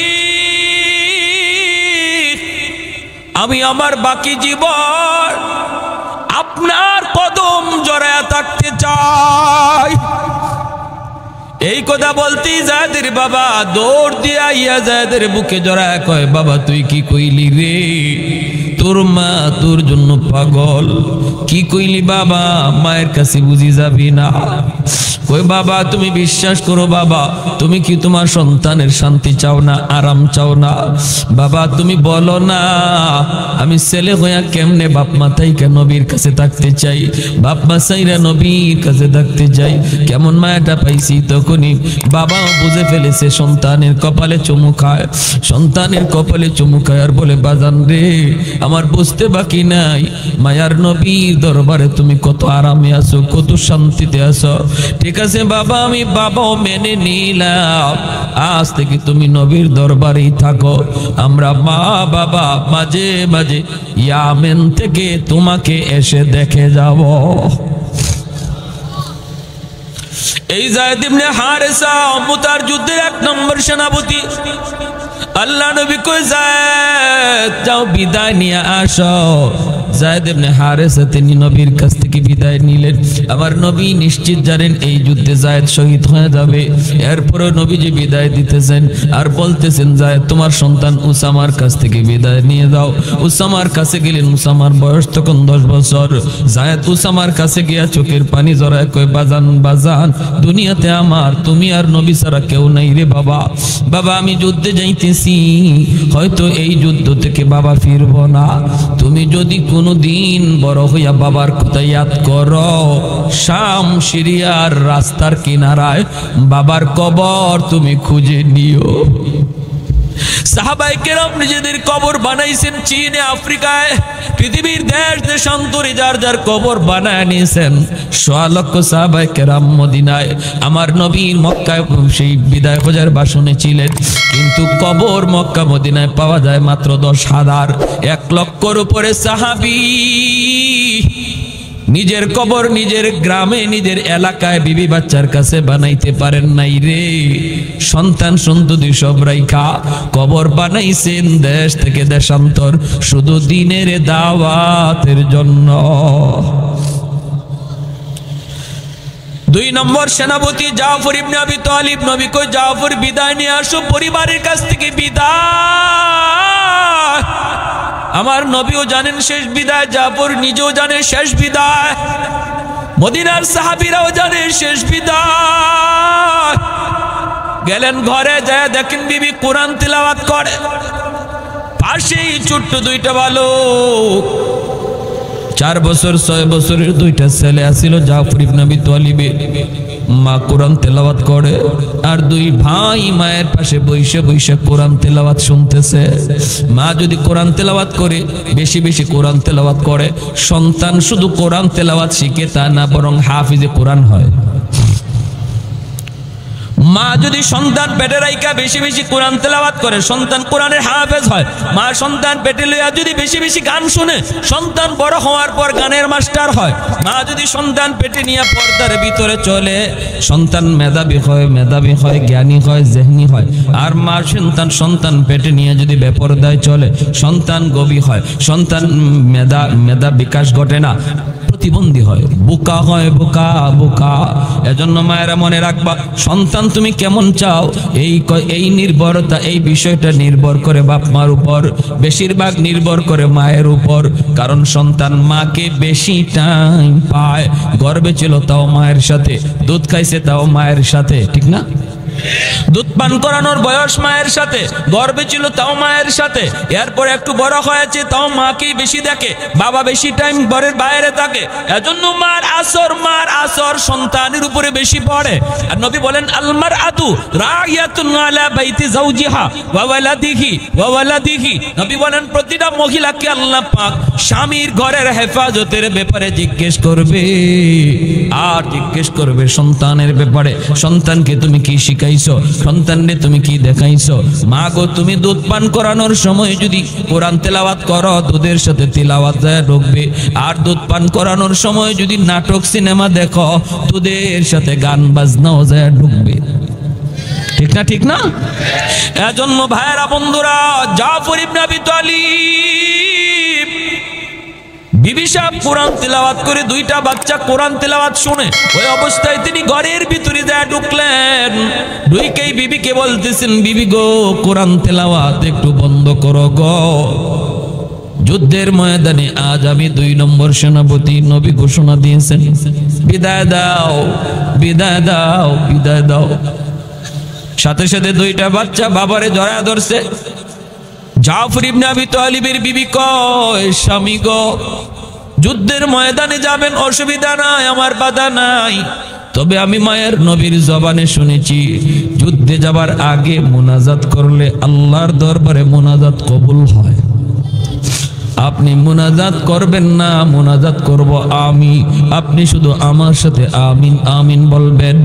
আমি আমার বাকি জীবন আপনার কদম জড়ায়া থাকতে চাই। এই কথা বলতেই জায়েদের বাবা দৌড় দিয়া ইয়া জায়েদের বুকে জড়ায় কয়, বাবা তুই কি কইলি রে? তোর মা তোর জন্য পাগল। কি কইলি বাবা? মায়ের কাছে বুঝি যাবি না? কই বাবা তুমি বিশ্বাস করো বাবা, তুমি কি তোমার সন্তানের শান্তি চাও না, আরাম চাও না? বাবা তুমি বলো না, আমি ছেলে হইয়া কেমনে বাপ মা থাইকা নবীর কাছে থাকতে চাই, বাপ মা চাইরা নবীর কাছে থাকতে চাই। কেমন মায়াটা পাইছি। তখনই বাবাও বুঝে ফেলেছে সন্তানের কপালে চুমু খায়, সন্তানের কপালে চুমু খায় আর বলে, বাজান রে আমার বুঝতে বাকি নাই মায়ার নবীর দরবারে তুমি কত আরামে আছো, কত শান্তিতে আছো। ঠিক আছে বাবা, আমি বাবাও মেনে নিলাম, আজ থেকে তুমি নবীর দরবারেই থাকো, আমরা মা বাবা মাঝে মাঝে ইয়ামেন থেকে তোমাকে এসে দেখে যাব। এই যায়েদ ইবনে হারেসা মুতার যুদ্ধের 1 নম্বর সেনাপতি। আল্লাহ নবী কই, যায়েদ যাও বিদায় নিয়ে আসো। যায়েদ ইবনে হারেসা তিনি নবীর কাছ থেকে বিদায় নিলেন। আমার নবী নিশ্চিত জানেন এই যুদ্ধে যায়েদ শহীদ হয়ে যাবে। এরপরে নবীজি বিদায় দিতেছেন আর বলতেছেন, যায়েদ তোমার সন্তান উসামার কাছ থেকে বিদায় নিয়ে যাও। উসামার কাছে গেলেন, উসামার বয়স তখন 10 বছর। যায়েদ উসামার কাছে গিয়া চোখের পানি জড়ায় কয়, বাজান বাজান, দুনিয়াতে আমার তুমি আর নবী ছাড়া কেউ নাই রে বাবা। বাবা আমি যুদ্ধে যাইতেছি, হয়তো এই যুদ্ধ থেকে বাবা ফিরব না। তুমি যদি কোনদিন বড় হইয়া বাবার কথা ইয়াদ করো, শাম সিরিয়ার রাস্তার কিনারায় বাবার কবর তুমি খুঁজে নিও। সাহাবায়ে কেরাম নিজেদের কবর বানাইছেন চীনে, আফ্রিকায়, পৃথিবীর দেশ দেশান্তরে যার যার কবর বানায় নিয়েছেন। 1.5 লক্ষ সাহাবায়ে কেরাম মদিনায় আমার নবীর মক্কায় সেই বিদায় হজের বাসনে ছিলেন, কিন্তু কবর মক্কা মদিনায় পাওয়া যায় মাত্র 10,000। 1 লক্ষর উপরে সাহাবী নিজের কবর নিজের গ্রামে নিজের এলাকায় বিবি বাচ্চার কাছে বানাইতে পারেন নাই রে। সন্তান সন্ততি সব রাইখা কবর বানাইছেন দেশ থেকে দেশান্তর, শুধু দিনের দাওয়াতের জন্য। 2 নম্বর সেনাপতি জাফর ইবনে আবি তালিব। নবী কই, জাফর বিদায় নিয়ে আসো পরিবারের কাছ থেকে বিদায়। আমার নবীও জানেন শেষ বিদায়, জাফর নিজেও জানে শেষ বিদায়, মদিনার সাহাবীরাও জানে শেষ বিদায়। গেলেন ঘরে, যায় দেখেন বিবি কোরআন তিলাওয়াত করে, পাশেই ছোট্ট 2টা বালক, 4 বছর 6 বছরের 2টা ছেলে আছিল জাফর ইবনে আবি তালিবের। মা কোরআন তেলাওয়াত করে আর 2 ভাই মায়ের পাশে বসে বসে কোরআন তেলাওয়াত শুনতেছে। মা যদি কোরআন তেলাওয়াত করে, বেশি বেশি কোরআন তেলাওয়াত করে, সন্তান শুধু কোরআন তেলাওয়াত শিখে তা না, বরং হাফিজে কোরআন হয়। মা যদি সন্তান পেটে রাইখা বেশি বেশি কোরআন তেলাওয়াত করে, সন্তান কোরআনের হাফেজ হয়। মা সন্তান পেটে লইয়া যদি বেশি বেশি গান শুনে, সন্তান বড় হওয়ার পর গানের মাস্টার হয়। মা যদি সন্তান পেটে নিয়ে পর্দার ভিতরে চলে, সন্তান মেধাবী হয়, জ্ঞানী হয়, জেহনি হয়। আর মা সন্তান পেটে নিয়ে যদি বেপরদায় চলে, সন্তান গবী হয়, সন্তান মেধা বিকাশ ঘটে না, প্রতিবন্ধী হয়, বোকা হয়, বোকা। এজন্য মায়েরা মনে রাখবা, সন্তান তুমি কেমন চাও এই নির্ভরতা, এই বিষয়টা নির্ভর করে বাপ মার উপর, বেশিরভাগ নির্ভর করে মায়ের উপর। কারণ সন্তান মাকে বেশি টাইম পায়, গর্ভে ছিল তাও মায়ের সাথে, দুধ খাইছে তাও মায়ের সাথে, ঠিক না? দুধ পান করানোর বয়স মায়ের সাথে, গর্ভে ছিল তাও মায়ের সাথে, এরপরে একটু বড় হয়েছে তাও মাকেই বেশি দেখে, বাবা বেশি টাইম ঘরের বাইরে থাকে। এজন্য মার আসর সন্তানের উপরে বেশি পড়ে। আর নবী বলেন, আলমার আতু রাইয়াতুন আলা বাইতি যাওজিহা ওয়া ওয়ালাদিহি। নবী বলেন, প্রতিটা মহিলাকে আল্লাহ পাক স্বামীর ঘরের হেফাজতের ব্যাপারে জিজ্ঞেস করবে, আর জিজ্ঞেস করবে সন্তানের ব্যাপারে। সন্তানকে তুমি কি শিখাইছো, সন্তানকে তুমি কি দেখাইছো? মা গো, তুমি দুধ পান করানোর সময় যদি কোরআন তেলাওয়াত করো, দুধের সাথে তিলাওয়াত যায় ঢুকবে। আর দুধ পান করানোর সময় যদি নাটক সিনেমা দেখো, দুধের সাথে গান বাজনাও যায় ঢুকবে, ঠিক না? এজন্য ভাইয়েরা বন্ধুরা, জাফর ইবনে আবি তালিব বিবি সাহেব কোরআন তেলাওয়াত করে, 2টা বাচ্চা কোরআন তেলাওয়াত শুনে, ওই অবস্থায় তিনি ঘরের ভিতরে যায় ঢুকলেন। ঢুকেই বিবিকে বলতেছেন, বিবি গো, কোরআন তেলাওয়াত একটু বন্ধ করো গো। যুদ্ধের ময়দানে আজ আমি 2 নম্বর সেনাপতি, নবী ঘোষণা দিয়েছেন, বিদায় দাও, বিদায় দাও, বিদায় দাও। সাথে সাথে 2টা বাচ্চা বাবারে জড়ায় ধরছে। জাফর ইবনে আবি তালিবের বিবি কয়, স্বামী গো, যুদ্ধের ময়দানে যাবেন, অসুবিধা নাই, আমার বাধা নাই, তবে আমি মায়ের নবীর জবানে শুনেছি, যুদ্ধে যাবার আগে মুনাজাত করলে আল্লাহর দরবারে মুনাজাত কবুল হয়। আপনি মুনাজাত করবেন না, মুনাজাত করব আমি। আপনি শুধু আমার সাথে আমিন আমিন বলবেন।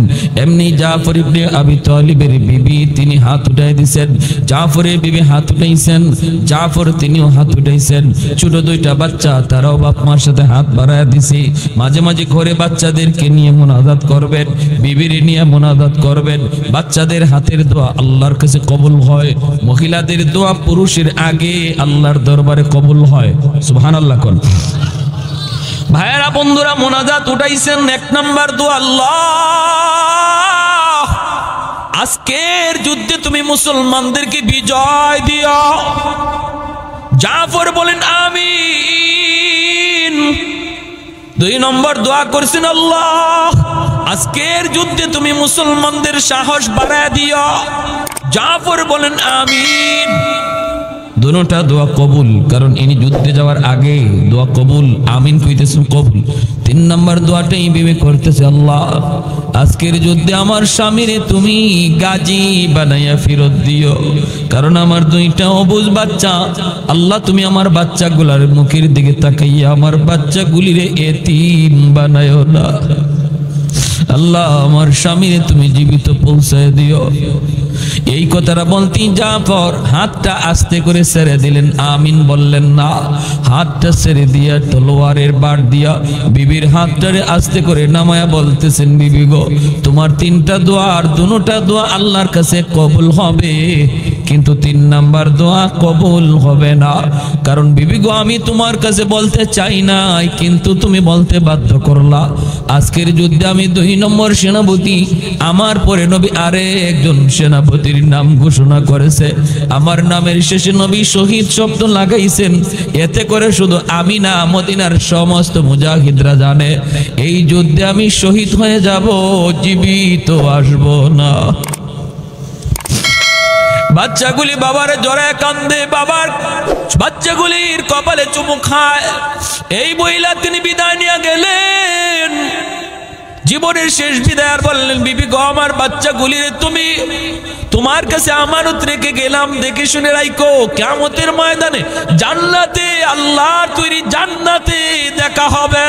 এমনি জাফর ইবনে আবি তালিবের বিবি তিনি হাত উঠাই দিয়েছেন, জাফরের বিবি হাত উঠাইছেন, জাফর তিনিও হাত উঠাইছেন। ছোট দুইটা বাচ্চা তারাও বাপ মার সাথে হাত বাড়ায় দিছে। মাঝে মাঝে ঘরে বাচ্চাদেরকে নিয়ে মুনাজাত করবেন, বিবির নিয়ে মুনাজাত করবেন। বাচ্চাদের হাতের দোয়া আল্লাহর কাছে কবুল হয়, মহিলাদের দোয়া পুরুষের আগে আল্লাহর দরবারে কবুল হয়। সুবহানাল্লাহ কোন ভাইয়েরা বন্ধুরা, মুনাজাত উঠাইছেন। এক নাম্বার দোয়া, আল্লাহ আজকের যুদ্ধে তুমি মুসলমানদেরকে বিজয় দিও। জাফর বলেন আমিন। দুই নম্বর দোয়া করছেন, আল্লাহ আজকের যুদ্ধে তুমি মুসলমানদের সাহস বাড়ায় দিও। জাফর বলেন আমিন। দুটোটা দোয়া কবুল, কারণ ইনি যুদ্ধে যাওয়ার আগে দোয়া কবুল, আমিন কইতেছেন কবুল। তিন নম্বর দোয়াটাই বিবে করতেছে, আল্লাহ আজকের যুদ্ধে আমার স্বামীরে তুমি গাজী বানাইয়া ফেরত দিও, কারণ আমার দুইটা অবুঝ বাচ্চা। আল্লাহ তুমি আমার বাচ্চাগুলার মুখের দিকে তাকাইয়া আমার বাচ্চাগুলিরে এতিম বানায়ো না। আল্লাহ আমার স্বামীরে তুমি জীবিত পৌঁছায় দিও। এই কথাটা বলতেই জাফর হাতটা আস্তে করে ছেড়ে দিলেন, আমিন বললেন না। হাতটা ছেড়ে দিয়া তলোয়ারের বাট দিয়া বিবির হাতটারে আস্তে করে নামায়া বলতেছেন, বিবি গো তোমার তিনটা দোয়া আর দুটোটা দোয়া আল্লাহর কাছে কবুল হবে, কিন্তু তিন নাম্বার দোয়া কবুল হবে না। কারণ বিবি গো আমি তোমার কাছে বলতে চাই নাই, কিন্তু তুমি বলতে বাধ্য করলা। আজকের যুদ্ধে আমি 2 নম্বর সেনাপতি, আমার পরে নবী আরে একজন সেনাপতির নাম ঘোষণা করেছে, আমার নামের শেষে নবী শহীদ শব্দ লাগাইছেন। এতে করে শুধু আমি না, মদিনার সমস্ত মুজাহিদরা জানে এই যুদ্ধে আমি শহীদ হয়ে যাব, জীবিত আসব না। বাচ্চাগুলি বাবার জ্বরে কান্দে, বাবার বাচ্চাগুলির কপালে চুমু খায়। এই বইলা তিনি বিদায় নিয়ে গেলেন, জীবনের শেষ বিদায়। আর বললেন, বিবি গো আমার বাচ্চাগুলিরে তুমি তোমার কাছে আমানত রেখে গেলাম, দেখে শুনে রাখো, কিয়ামতের ময়দানে জান্নাতে, আল্লাহর তৈরি জান্নাতে দেখা হবে।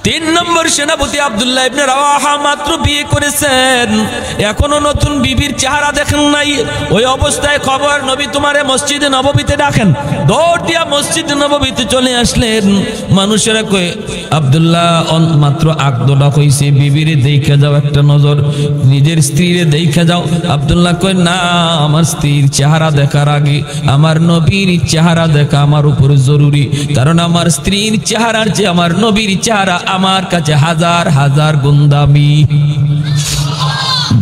3 নম্বর সেনাপতি আব্দুল্লাহ ইবনে রাওয়াহা মাত্র বিয়ে করেছেন, এখনো নতুন বিবির চেহারা দেখেন নাই। ওই অবস্থায় খবর, নবী তোমারে মসজিদে নববীতে ডাকেন। দৌড় দিয়া মসজিদে নববীতে চলে আসলেন। মানুষেরা কয়, আব্দুল্লাহ মাত্র আকদোলা হইছে, বিবিরে দেখে যাও একটা নজর, নিজের স্ত্রীরে দেখে যাও। আব্দুল্লাহ কয়, না, আমার স্ত্রীর চেহারা দেখার আগে আমার নবীর চেহারা দেখা আমার উপরে জরুরি, কারণ আমার স্ত্রীর চেহারার চেয়ে আমার নবীর চেহারা আমার কাছে হাজার হাজার গুণ দামি।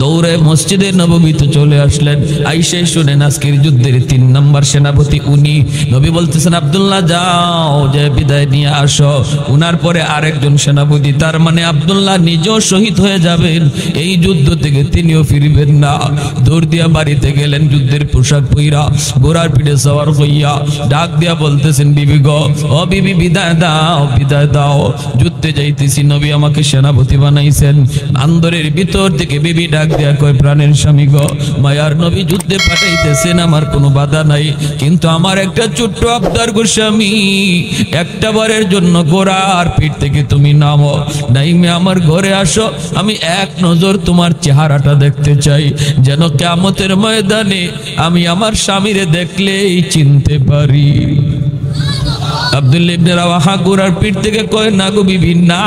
দৌড়ে মসজিদে নববীতে চলে আসলেন। আইসে শুনেন আজকের যুদ্ধের 3 নম্বর সেনাপতি উনি। নবী বলতেছেন, আব্দুল্লাহ যাও, যে বিদায় নিয়ে আসো। উনার পরে আরেকজন সেনাপতি, তার মানে আব্দুল্লাহ নিজেও শহীদ হয়ে যাবেন, এই যুদ্ধ থেকে তিনিও ফিরবেন না। দৌড় দিয়া বাড়িতে গেলেন, যুদ্ধের পোশাক পইরা ঘোড়ার পিঠে সওয়ার হইয়া ডাক দিয়া বলতেছেন, বিবি গো, ও বিবি বিদায় দাও, বিদায় দাও, যুদ্ধে যাইতেছি, নবী আমাকে সেনাপতি বানাইছেন। আন্দরের ভিতর থেকে বিবি ডাক দিয়া কয়, প্রাণের স্বামী গো, মায়ার নবী যুদ্ধে পাঠাইতেছেন, আমার কোনো বাধা নাই, কিন্তু আমার একটা ছোট্ট আবদার গো স্বামী, একটা বারের জন্য ঘোড়ার পিঠ থেকে তুমি নামো, নাইমে আমার ঘরে আসো, আমি এক নজর তোমার চেহারাটা দেখতে চাই, যেন কিয়ামতের ময়দানে আমি আমার স্বামীরে দেখলেই চিনতে পারি। আব্দুল্লাহ ইবনে রাওয়াহা ঘোড়ার পিঠ থেকে কয়, না গো বিবি, না,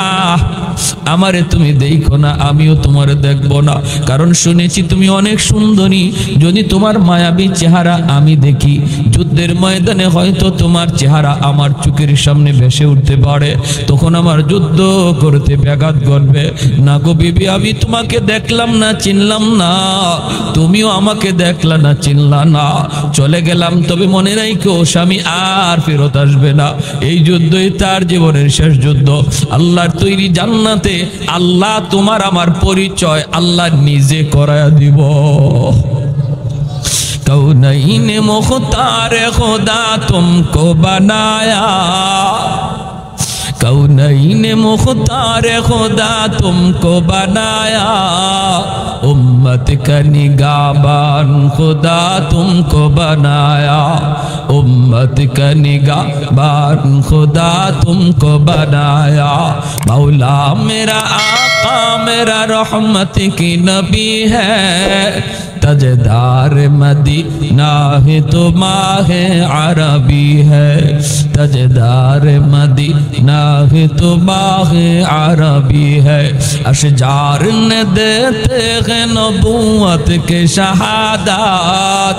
আমারে তুমি দেখো না, আমিও তোমারে দেখবো না, কারণ শুনেছি তুমি অনেক সুন্দরী। যদি তোমার মায়াবী চেহারা আমি দেখি, যুদ্ধের ময়দানে হয়তো তোমার চেহারা আমার চোখের সামনে ভেসে উঠতে পারে, তখন আমার যুদ্ধ করতে ব্যাঘাত ঘটবে। না গো বিবি, আমি তোমাকে দেখলাম না, চিনলাম না, তুমিও আমাকে দেখলা না, চিনলা না, চলে গেলাম, তবে মনে রাখো স্বামী আর ফেরত আসবে না। এই যুদ্ধই তার জীবনের শেষ যুদ্ধ। আল্লাহর তৈরি জান্নাতে আল্লাহ তোমার আমার পরিচয় আল্লাহ নিজে করায়া দিব। কৌনৈন মুখতার খোদা তুমকো বানায়া, कौनैन मुख्तार खुदा तुमको बनाया, उम्मत का निगाहबान खुदा तुमको बनाया, उम्मत का निगाहबान खुदा तुमको बनाया। मौला मेरा आका मेरा रहमत की नबी है, तजदार मदीना है तो माहे अरबी है, तजदार मदीना है तो माहे अरबी है। अशजार ने देते हैं नबूवत के शहादत,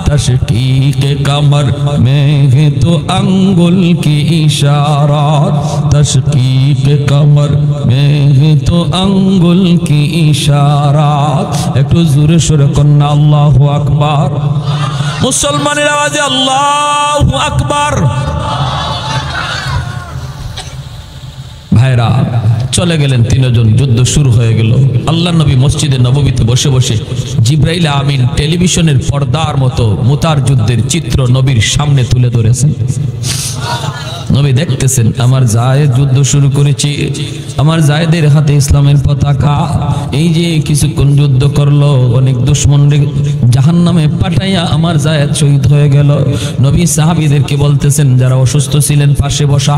तशकीक कमर में है तो अंगुल की इशारात, तशकीक कमर में है तो अंगुल की इशारात। एक तो जोरे शोरे कन्ना अल्लाहु আকবার। मुसलमानेर आवाजे अल्लाहु আকবার। ভাইরা চলে গেলেন তিনজন, যুদ্ধ শুরু হয়ে গেল। আল্লাহ নবী মসজিদে নববীতে বসে বসে জিবরাইল আমিন টেলিভিশনের পর্দার মতো মুতার যুদ্ধের চিত্র নবীর সামনে তুলে ধরেছেন। নবী দেখতেছেন আমার জায়েদ যুদ্ধ শুরু করেছে, আমার জায়েদের হাতে ইসলামের পতাকা। এই যে কিছুক্ষণ যুদ্ধ করলো, অনেক দুশমনদের জাহান্নামে পাঠাইয়া আমার জায়েদ শহীদ হয়ে গেল। নবী সাহাবীদেরকে বলতেছেন, যারা অসুস্থ ছিলেন পাশে বসা,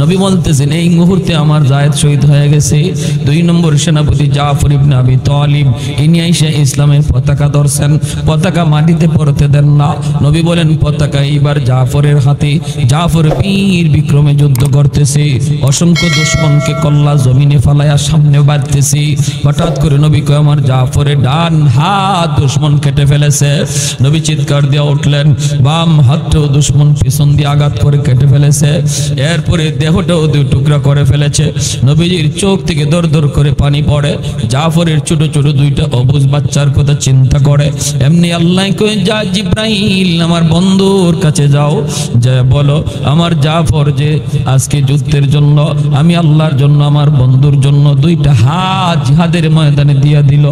নবী বলতেছেন এই মুহূর্তে আমার জায়েদ শহীদ হয়ে গেছে। 2 নম্বর সেনাপতি জাফর ইবনে আবি তালিব, ইনি আইসা ইসলামের পতাকা ধরছেন, পতাকা মাটিতে পড়তে দেন না। নবী বলেন পতাকা এইবার জাফরের হাতে। জাফর বীর বিক্রমে যুদ্ধ করতেছে, অসংখ্য দুশমনকে কল্লা জমিনে ফালাইয়া সামনে বাড়তেছে। হঠাৎ করে নবী কয় আমার জাফরের ডান হাত দুশমন কেটে ফেলেছে। নবী চিৎকার দিয়ে উঠলেন, বাম হাতটাও দুশমন পিছন দিয়ে আঘাত করে কেটে ফেলেছে, এরপরে দেহটাও 2 টুকরা করে ফেলেছে। নবীজির চোখ থেকে দর দর করে পানি পড়ে। জাফরের ছোট ছোট 2টা অবুঝ বাচ্চার কথা চিন্তা করে। এমনি আল্লাহ কয়, যা জিব্রাইল আমার বন্ধুর কাছে যাও, যা বলো আমার জাফর যে আজকে যুদ্ধের জন্য আমি আল্লাহর জন্য আমার বন্ধুর জন্য 2টা হাত জিহাদের ময়দানে দিয়া দিল,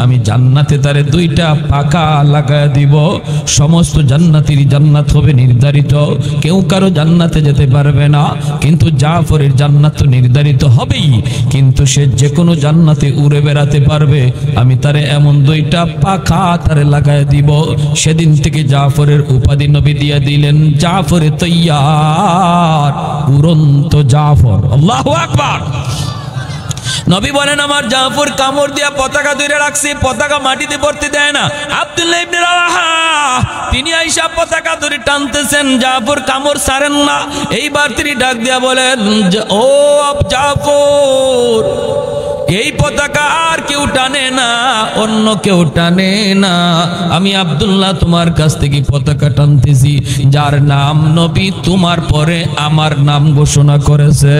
আমি জান্নাতে তারে 2টা পাকা লাগায় দিব। সমস্ত জান্নাতেরই জান্নাত হবে নির্ধারিত, কেউ কারো জান্নাতে যেতে পারবে না, কিন্তু জাফরের জান্নাত তো নির্ধারিত হবেই, কিন্তু সে যে কোনো জান্নাতে উড়ে বেড়াতে পারবে। আমি তারে এমন 2টা পাখা তারে লাগায় দিব। সেদিন থেকে জাফরের উপাধি নবী দিয়ে দিলেন জাফরে তৈয়ার, উড়ন্ত জাফর। আল্লাহু আকবার। নবী বলেন আমার জাফর কামড় দিয়া পতাকা ধরে রাখছে, পতাকা মাটিতে পড়তে দেয় না। আব্দুল্লাহ ইবনে রাওয়াহা তিনি আয়েশা পতাকা ধরে টানতেছেন, জাফর কামড় ছাড়েন না। এইবার তিনি ডাক দিয়া বলেন, ও জাফর, এই পতাকা আর কেউ টানে না, অন্য কেউ টানে না, আমি আব্দুল্লাহ তোমার কাছ থেকে পতাকা টানতেছি, যার নাম নবী তোমার পরে আমার নাম ঘোষণা করেছে।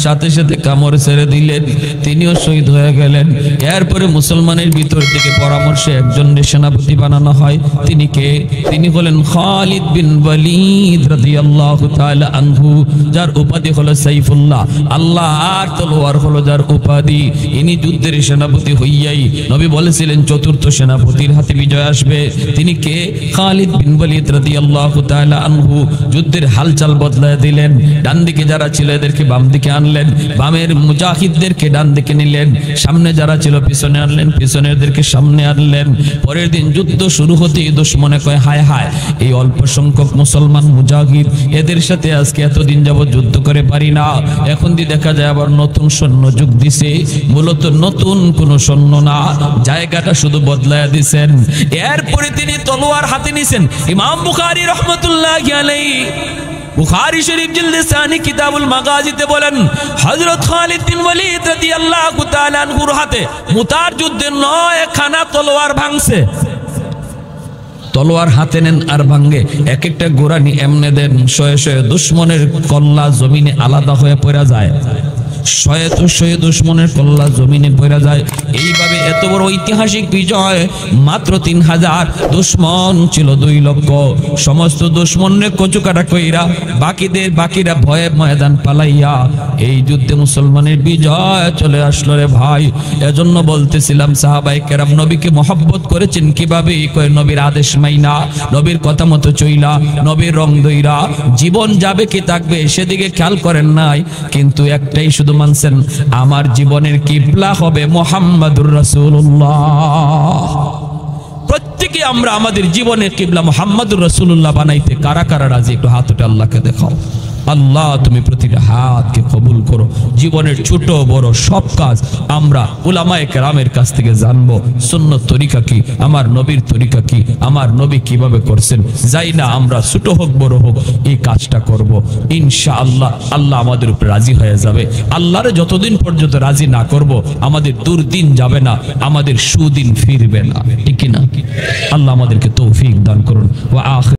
সাথে সাথে কামড় ছেড়ে দিলেন, তিনিও শহীদ হয়ে গেলেন। এরপরে মুসলমানের ভিতর থেকে পরামর্শে একজন সেনাপতি বানানো হয়। তিনি কে? তিনি হলেন খালিদ বিন ওয়ালিদ রাদিয়াল্লাহু তাআলা আনহু, যার উপাধি হলো সাইফুল্লাহ, আল্লাহ আর তলোয়ার হলো যার উপাধি। ইনি যুদ্ধের সেনাপতি হইয়াই নবী বলেছিলেন 4র্থ সেনাপতির হাতে বিজয় আসবে। তিনি কে? খালিদ বিন ওয়ালিদ রাদিয়াল্লাহু তাআলা আনহু। যুদ্ধের হালচাল বদলায় দিলেন, ডান দিকে যারা ছিল এদেরকে বাম দিকে আনলেন, বামের মুজাহিদদেরকে ডান দিকে নিলেন, সামনে যারা ছিল পিছনে আনলেন, পিছনেরদেরকে সামনে আনলেন। পরের দিন যুদ্ধ শুরু হতেই দুশমনে কয়, হায় হায়, এই অল্প সংখ্যক মুসলমান মুজাহিদ, এদের সাথে আজকে এতদিন যাবত যুদ্ধ করে পারি না, এখন দিয়ে দেখা যায় আবার নতুন সৈন্য যোগ দিছে। মূলত নতুন কোন সৈন্য না, জায়গাটা শুধু বদলায়া দিছেন। এরপরে তিনি তলোয়ার হাতে নিছেন। ইমাম বুখারী রাহমাতুল্লাহি আলাইহি বুখারী শরীফ জিলদে সানি কিতাবুল মাগাজিতে বলেন, হযরত খালিদ বিন ওয়ালিদ রাদিয়াল্লাহু তাআলা আনহুর হাতে মুতার যুদ্ধে 9 খানা তলোয়ার ভাঙছে। তলোয়ার হাতে নেন আর ভাঙ্গে, এক একটা গোরানি এমনে দেন, শয়ে শয়ে দুশমনের কল্লা জমিনে আলাদা হয়ে পড়া যায়, শয়ে দুশমনের কল্লা জমিনে পড়া যায়। এইভাবে এত বড় ঐতিহাসিক বিজয়। মাত্র 3000, দুশমন ছিল 2 লক্ষ। সমস্ত দুশমনের কচুকাটা কইরা বাকিরা ভয়ে ময়দান পালাইয়া এই যুদ্ধে মুসলমানের বিজয় চলে আসলো রে ভাই। এজন্য বলতেছিলাম সাহাবায়ে কেরাম নবীকে মহব্বত করেছেন কিভাবে? কয় নবীর আদেশ মাইনা, নবীর কথা মতো চইলা, নবীর রং দইরা জীবন যাবে কি থাকবে সেদিকে খেয়াল করেন নাই, কিন্তু একটাই শুধু শুধু মানছেন আমার জীবনের কিবলা হবে মুহাম্মাদুর রাসূলুল্লাহ। প্রত্যেকে আমরা আমাদের জীবনের কিবলা মুহাম্মাদুর রাসূলুল্লাহ বানাইতে কারা কারা রাজি? একটু হাত উঠে আল্লাহকে দেখাও। আল্লাহ তুমি প্রতিটা হাতকে কবুল করো। জীবনের ছোট বড় সব কাজ আমরা উলামায়ে কেরামের কাছ থেকে জানবো। সুন্নত তরিকা কি, আমার নবীর তরিকা কি, আমার নবী কিভাবে করছেন, যাই না আমরা ছোট হোক বড় হোক এই কাজটা করব ইনশাআল্লাহ। আল্লাহ আমাদের উপর রাজি হয়ে যাবে। আল্লাহরে যতদিন পর্যন্ত রাজি না করব আমাদের দুর্দিন যাবে না, আমাদের সুদিন ফিরবে না, ঠিক কি না? আল্লাহ আমাদেরকে তৌফিক দান করুন। ওয়া আখির